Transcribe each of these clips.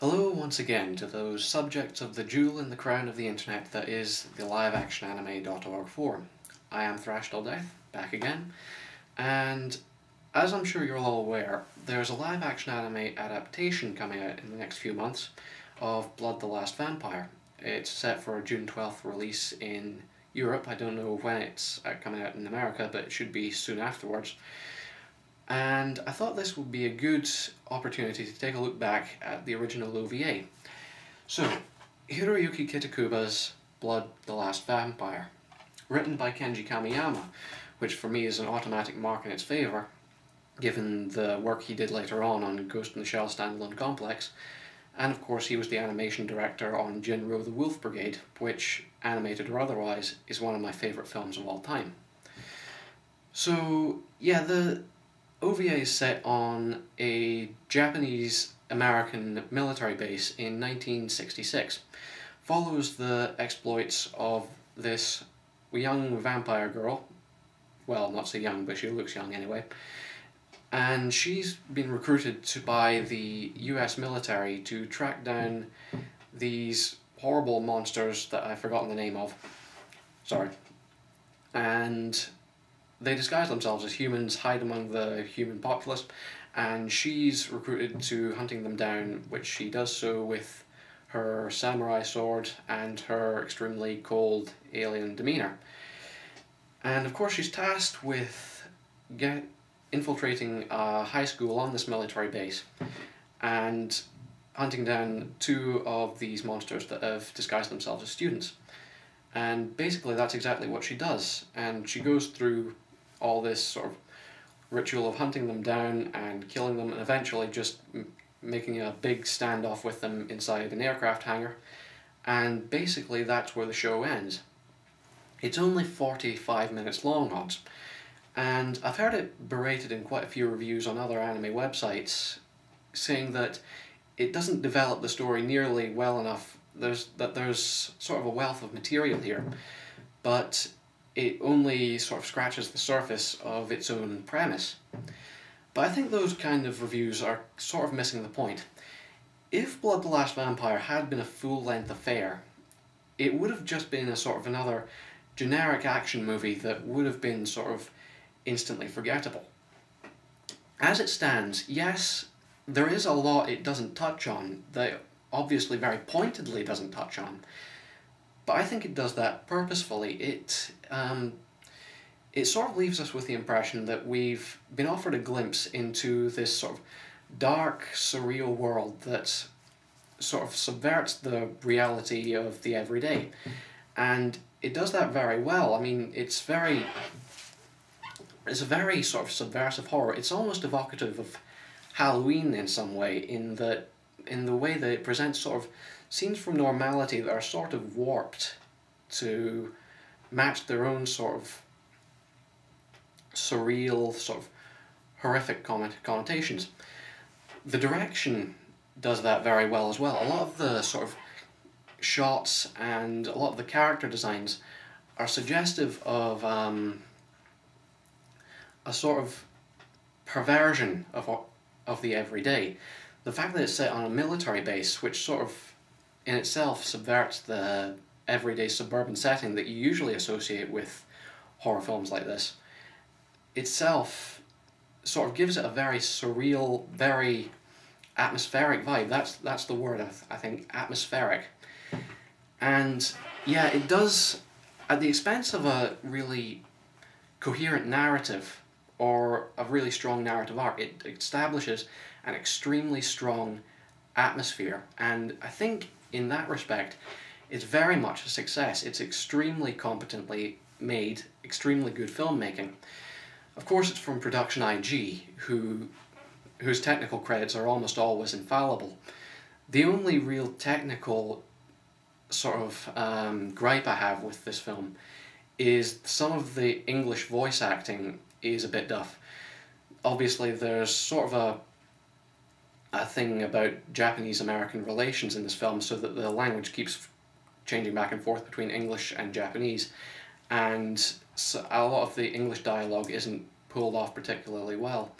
Hello once again to those subjects of the jewel in the crown of the internet that is the liveactionanime.org forum. I am Thrashed back again, and as I'm sure you're all aware, there's a live-action anime adaptation coming out in the next few months of Blood the Last Vampire. It's set for a June 12th release in Europe. I don't know when it's coming out in America, but it should be soon afterwards. And I thought this would be a good opportunity to take a look back at the original OVA. So, Hiroyuki Kitakuba's Blood the Last Vampire, written by Kenji Kamiyama, which for me is an automatic mark in its favour, given the work he did later on Ghost in the Shell Standalone Complex, and of course he was the animation director on Jinro the Wolf Brigade, which, animated or otherwise, is one of my favourite films of all time. So, yeah, the OVA is set on a Japanese-American military base in 1966. Follows the exploits of this young vampire girl. Well, not so young, but she looks young anyway. And she's been recruited by the US military to track down these horrible monsters that I've forgotten the name of. Sorry. And they disguise themselves as humans, hide among the human populace, and she's recruited to hunting them down, which she does so with her samurai sword and her extremely cold alien demeanour. And of course she's tasked with infiltrating a high school on this military base and hunting down two of these monsters that have disguised themselves as students. And basically that's exactly what she does, and she goes through all this sort of ritual of hunting them down and killing them, and eventually just making a big standoff with them inside an aircraft hangar, and basically that's where the show ends. It's only 45 minutes long, odds, and I've heard it berated in quite a few reviews on other anime websites, saying that it doesn't develop the story nearly well enough, there's sort of a wealth of material here, but it only sort of scratches the surface of its own premise. But I think those kind of reviews are sort of missing the point. If Blood the Last Vampire had been a full-length affair, it would have just been a sort of another generic action movie that would have been sort of instantly forgettable. As it stands, yes, there is a lot it doesn't touch on, that obviously very pointedly doesn't touch on, but I think it does that purposefully. It sort of leaves us with the impression that we've been offered a glimpse into this sort of dark, surreal world that sort of subverts the reality of the everyday. And it does that very well. I mean, it's a very sort of subversive horror. It's almost evocative of Halloween in some way, in the way that it presents sort of scenes from normality that are sort of warped to match their own sort of surreal, sort of horrific connotations. The direction does that very well as well. A lot of the sort of shots and a lot of the character designs are suggestive of a sort of perversion of the everyday. The fact that it's set on a military base, which sort of in itself subverts the everyday suburban setting that you usually associate with horror films like this, itself sort of gives it a very surreal, very atmospheric vibe. That's the word, I think, atmospheric. And yeah, it does, at the expense of a really coherent narrative or a really strong narrative arc, it establishes an extremely strong atmosphere, and I think in that respect it's very much a success. It's extremely competently made, extremely good filmmaking. Of course it's from Production IG, whose technical credits are almost always infallible. The only real technical sort of gripe I have with this film is some of the English voice acting is a bit duff. Obviously there's sort of a thing about Japanese-American relations in this film, so that the language keeps changing back and forth between English and Japanese, and so a lot of the English dialogue isn't pulled off particularly well.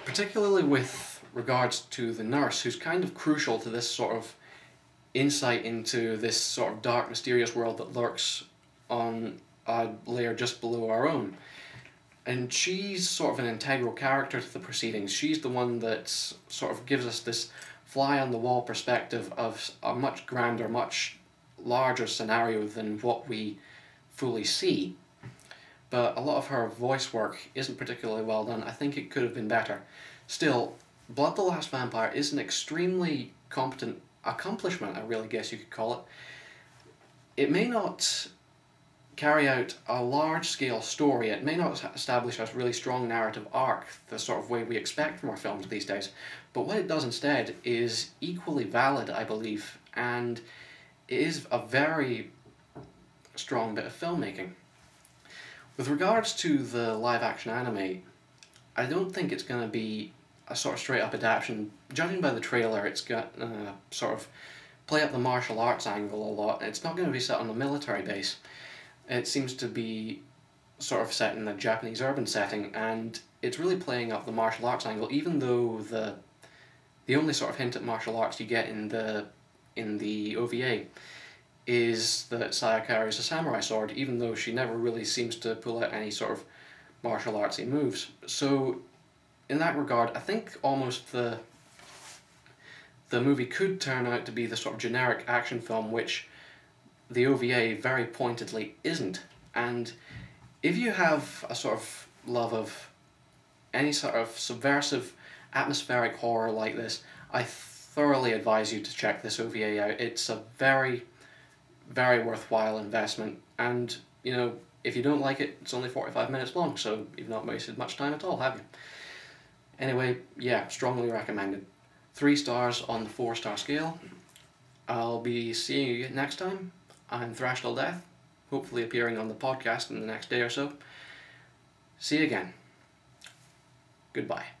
Particularly with regards to the nurse, who's kind of crucial to this sort of insight into this sort of dark, mysterious world that lurks on a layer just below our own. And she's sort of an integral character to the proceedings. She's the one that sort of gives us this fly-on-the-wall perspective of a much grander, much larger scenario than what we fully see. But a lot of her voice work isn't particularly well done. I think it could have been better. Still, Blood the Last Vampire is an extremely competent accomplishment, I really guess you could call it. It may not carry out a large-scale story, it may not establish a really strong narrative arc, the sort of way we expect from our films these days, but what it does instead is equally valid, I believe, and it is a very strong bit of filmmaking. With regards to the live-action anime, I don't think it's going to be a sort of straight-up adaptation. Judging by the trailer, it's got sort of play up the martial arts angle a lot. It's not going to be set on a military base. It seems to be sort of set in a Japanese urban setting, and it's really playing up the martial arts angle, even though the only sort of hint at martial arts you get in the OVA is that Saya carries a samurai sword, even though she never really seems to pull out any sort of martial artsy moves. So in that regard, I think almost the movie could turn out to be the sort of generic action film which the OVA very pointedly isn't. And if you have a sort of love of any sort of subversive atmospheric horror like this, I thoroughly advise you to check this OVA out. It's a very, very worthwhile investment, and you know, if you don't like it, it's only 45 minutes long, so you've not wasted much time at all, have you? Anyway, yeah, strongly recommended. 3 stars on the 4-star scale. I'll be seeing you next time. I'm Thrash Till Death, hopefully appearing on the podcast in the next day or so. See you again. Goodbye.